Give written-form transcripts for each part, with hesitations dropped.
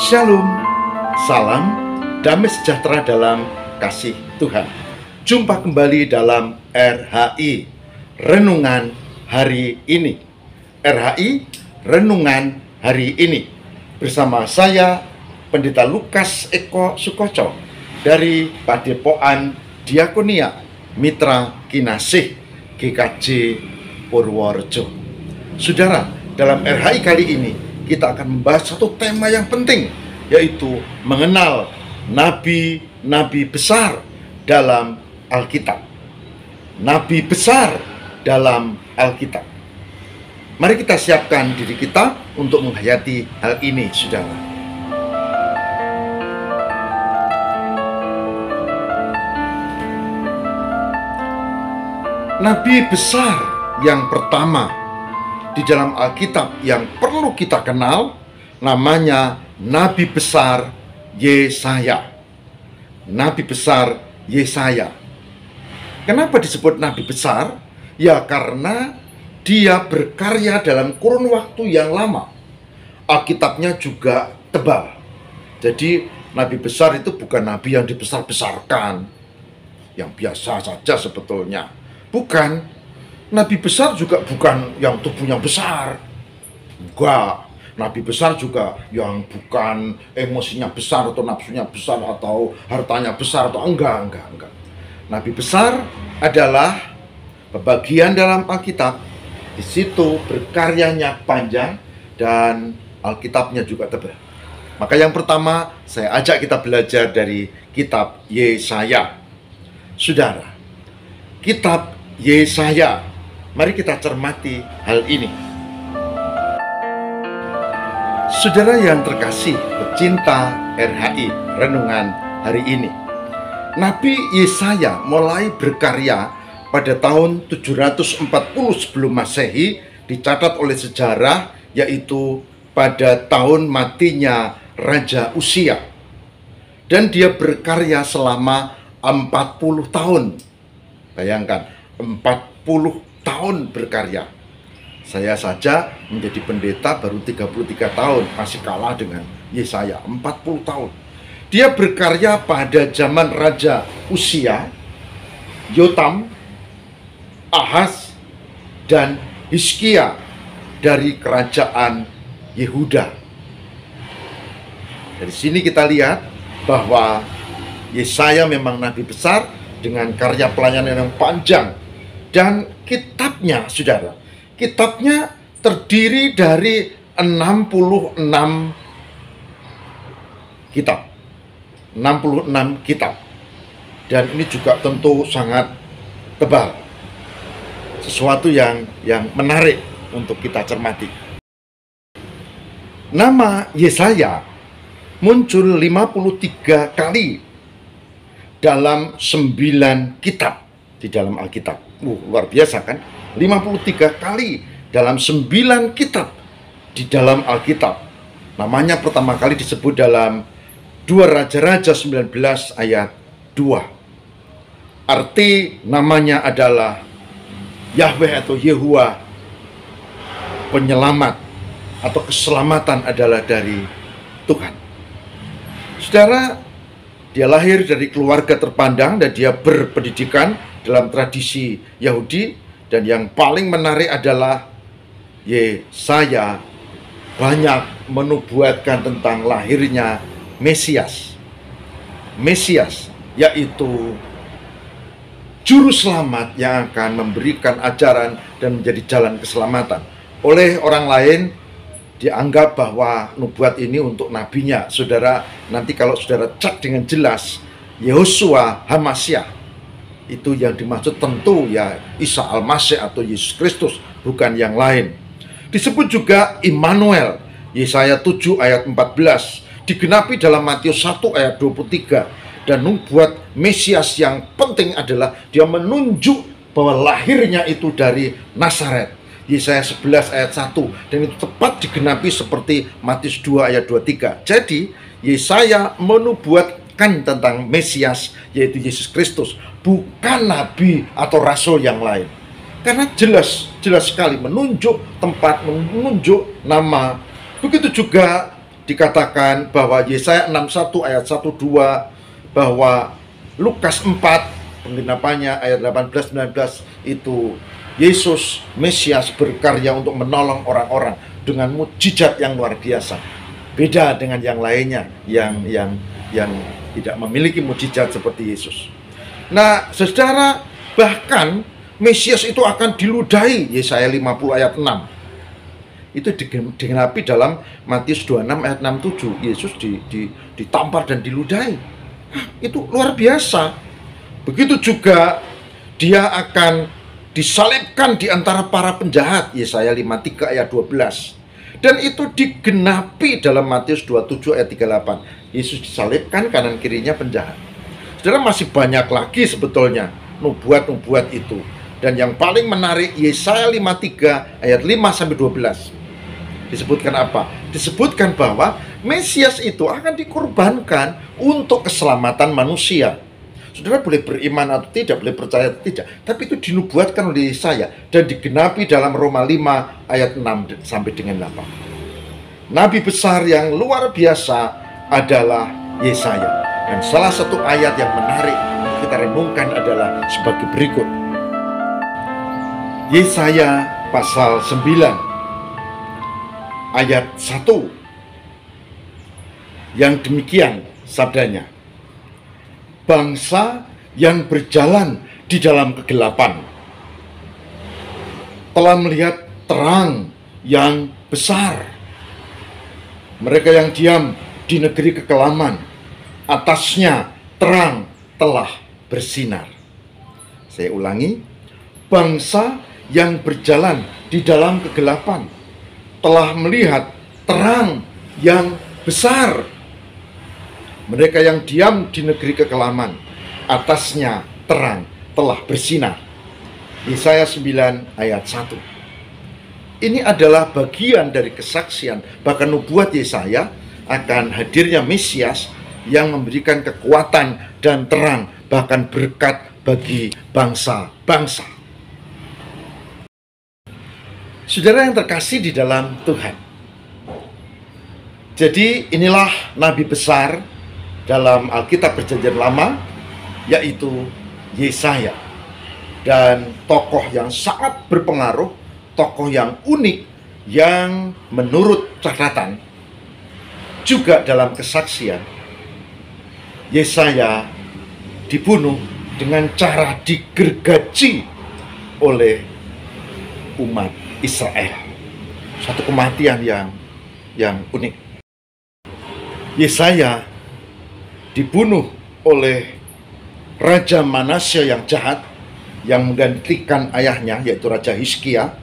Shalom, salam, damai sejahtera dalam kasih Tuhan. Jumpa kembali dalam RHI, Renungan Hari Ini. RHI, Renungan Hari Ini. Bersama saya, Pendeta Lukas Eko Sukoco, dari Padepokan Diakonia Mitra Kinasih GKJ Purworejo. Saudara, dalam RHI kali ini kita akan membahas satu tema yang penting, yaitu mengenal nabi-nabi besar dalam Alkitab. Nabi besar dalam Alkitab. Mari kita siapkan diri kita untuk menghayati hal ini, saudara. Nabi besar yang pertama di dalam Alkitab yang perlu kita kenal, namanya Nabi besar Yesaya. Nabi besar Yesaya. Kenapa disebut Nabi besar? Ya karena dia berkarya dalam kurun waktu yang lama. Alkitabnya juga tebal. Jadi Nabi besar itu bukan Nabi yang dibesar-besarkan, yang biasa saja sebetulnya. Bukan. Nabi besar juga bukan yang tubuhnya besar. Enggak. Nabi besar juga yang bukan emosinya besar atau nafsunya besar atau hartanya besar atau enggak. Nabi besar adalah pembagian dalam Alkitab. Di situ berkaryanya panjang dan Alkitabnya juga tebal. Maka yang pertama saya ajak kita belajar dari kitab Yesaya. Saudara, kitab Yesaya. Mari kita cermati hal ini. Saudara yang terkasih, pecinta RHI, Renungan Hari Ini. Nabi Yesaya mulai berkarya pada tahun 740 sebelum Masehi, dicatat oleh sejarah, yaitu pada tahun matinya Raja Uzia. Dan dia berkarya selama 40 tahun. Bayangkan, 40 tahun berkarya. Saya saja menjadi pendeta baru 33 tahun, masih kalah dengan Yesaya, 40 tahun. Dia berkarya pada zaman Raja Uzia, Yotam, Ahaz, dan Hizkia dari kerajaan Yehuda. Dari sini kita lihat bahwa Yesaya memang nabi besar dengan karya pelayanan yang panjang. Dan kitabnya, saudara, kitabnya terdiri dari 66 kitab. 66 kitab. Dan ini juga tentu sangat tebal. Sesuatu yang menarik untuk kita cermati. Nama Yesaya muncul 53 kali dalam 9 kitab di dalam Alkitab. Luar biasa kan? 53 kali dalam 9 kitab di dalam Alkitab. Namanya pertama kali disebut dalam 2 Raja-Raja 19 ayat 2. Arti namanya adalah Yahweh atau Yehuwa, penyelamat atau keselamatan adalah dari Tuhan. Saudara, dia lahir dari keluarga terpandang dan dia berpendidikan dalam tradisi Yahudi. Dan yang paling menarik adalah Yesaya banyak menubuatkan tentang lahirnya Mesias. Mesias yaitu juru selamat yang akan memberikan ajaran dan menjadi jalan keselamatan. Oleh orang lain dianggap bahwa nubuat ini untuk nabinya. Saudara, nanti kalau saudara cek dengan jelas, Yehosua Hamasyah, itu yang dimaksud tentu ya Isa Al-Masih atau Yesus Kristus, bukan yang lain. Disebut juga Immanuel, Yesaya 7 ayat 14, digenapi dalam Matius 1 ayat 23. Dan nubuat Mesias yang penting adalah dia menunjuk bahwa lahirnya itu dari Nazaret, Yesaya 11 ayat 1, dan itu tepat digenapi seperti Matius 2 ayat 23. Jadi Yesaya menubuatkan tentang Mesias, yaitu Yesus Kristus, bukan nabi atau rasul yang lain. Karena jelas sekali menunjuk tempat, menunjuk nama. Begitu juga dikatakan bahwa Yesaya 61 ayat 1-2, bahwa Lukas 4 penggenapannya ayat 18-19 itu Yesus Mesias berkarya untuk menolong orang-orang dengan mukjizat yang luar biasa. Beda dengan yang lainnya yang tidak memiliki mukjizat seperti Yesus. Nah, saudara, bahkan Mesias itu akan diludahi, Yesaya 50 ayat 6. Itu digenapi dalam Matius 26 ayat 6-7. Yesus ditampar dan diludahi. Itu luar biasa. Begitu juga dia akan disalibkan di antara para penjahat, Yesaya 53 ayat 12. Dan itu digenapi dalam Matius 27 ayat 38. Yesus disalibkan, kanan kirinya penjahat. Saudara, masih banyak lagi sebetulnya nubuat-nubuat itu. Dan yang paling menarik, Yesaya 53 ayat 5-12. Disebutkan apa? Disebutkan bahwa Mesias itu akan dikorbankan untuk keselamatan manusia. Saudara boleh beriman atau tidak, boleh percaya atau tidak, tapi itu dinubuatkan oleh Yesaya dan digenapi dalam Roma 5 ayat 6 sampai dengan 8. Nabi besar yang luar biasa adalah Yesaya. Dan salah satu ayat yang menarik untuk kita renungkan adalah sebagai berikut. Yesaya pasal 9 ayat 1, yang demikian sabdanya, bangsa yang berjalan di dalam kegelapan telah melihat terang yang besar. Mereka yang diam di negeri kekelaman, atasnya terang telah bersinar. Saya ulangi, bangsa yang berjalan di dalam kegelapan telah melihat terang yang besar. Mereka yang diam di negeri kekelaman, atasnya terang telah bersinar. Yesaya 9 ayat 1. Ini adalah bagian dari kesaksian, bahkan nubuat Yesaya akan hadirnya Mesias yang memberikan kekuatan dan terang, bahkan berkat bagi bangsa-bangsa. Saudara yang terkasih di dalam Tuhan, jadi inilah nabi besar dalam Alkitab Perjanjian Lama, yaitu Yesaya. Dan tokoh yang sangat berpengaruh, tokoh yang unik, yang menurut catatan juga dalam kesaksian, Yesaya dibunuh dengan cara digergaji oleh umat Israel. Satu kematian yang unik. Yesaya dibunuh oleh Raja Manasya yang jahat, yang menggantikan ayahnya, yaitu Raja Hizkia,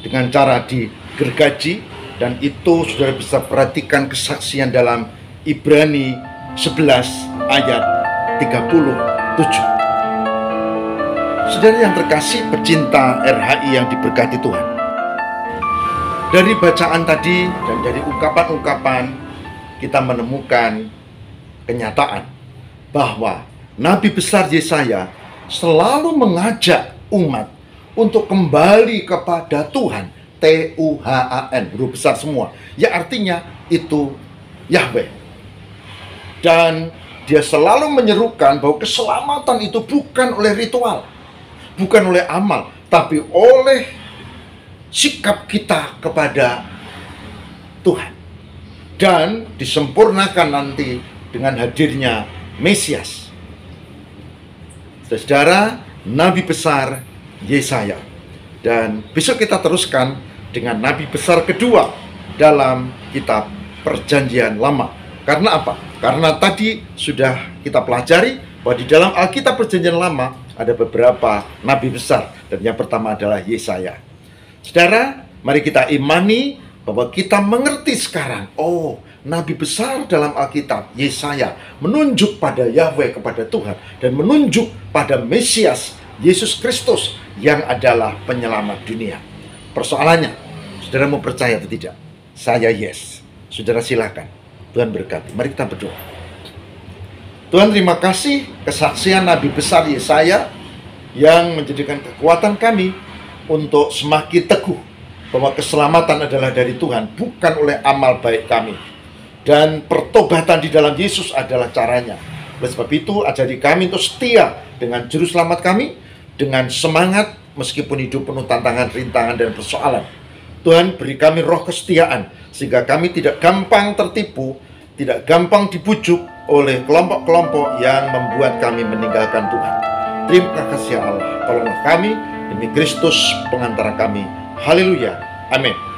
dengan cara digergaji. Dan itu saudara bisa perhatikan kesaksian dalam Ibrani 11 ayat 37. Saudara yang terkasih, pecinta RHI yang diberkati Tuhan, dari bacaan tadi dan dari ungkapan-ungkapan kita menemukan kenyataan bahwa Nabi besar Yesaya selalu mengajak umat untuk kembali kepada Tuhan, Tuhan, huruf besar semua, ya artinya itu Yahweh. Dan dia selalu menyerukan bahwa keselamatan itu bukan oleh ritual, bukan oleh amal, tapi oleh sikap kita kepada Tuhan. Dan disempurnakan nanti dengan hadirnya Mesias. Saudara, nabi besar Yesaya. Dan besok kita teruskan dengan nabi besar kedua dalam kitab Perjanjian Lama. Karena apa? Karena tadi sudah kita pelajari bahwa di dalam Alkitab Perjanjian Lama ada beberapa nabi besar, dan yang pertama adalah Yesaya. Saudara, mari kita imani bahwa kita mengerti sekarang, oh, nabi besar dalam Alkitab, Yesaya, menunjuk pada Yahweh, kepada Tuhan, dan menunjuk pada Mesias, Yesus Kristus, yang adalah penyelamat dunia. Persoalannya, saudara mau percaya atau tidak? Saya yes. Saudara silakan. Tuhan berkati. Mari kita berdoa. Tuhan, terima kasih kesaksian nabi besar Yesaya yang menjadikan kekuatan kami untuk semakin teguh bahwa keselamatan adalah dari Tuhan, bukan oleh amal baik kami. Dan pertobatan di dalam Yesus adalah caranya. Oleh sebab itu, ajari kami untuk setia dengan juru selamat kami, dengan semangat meskipun hidup penuh tantangan, rintangan, dan persoalan. Tuhan, beri kami roh kesetiaan, sehingga kami tidak gampang tertipu, tidak gampang dibujuk oleh kelompok-kelompok yang membuat kami meninggalkan Tuhan. Terima kasih ya Allah, tolonglah kami demi Kristus pengantara kami. Haleluya, amin.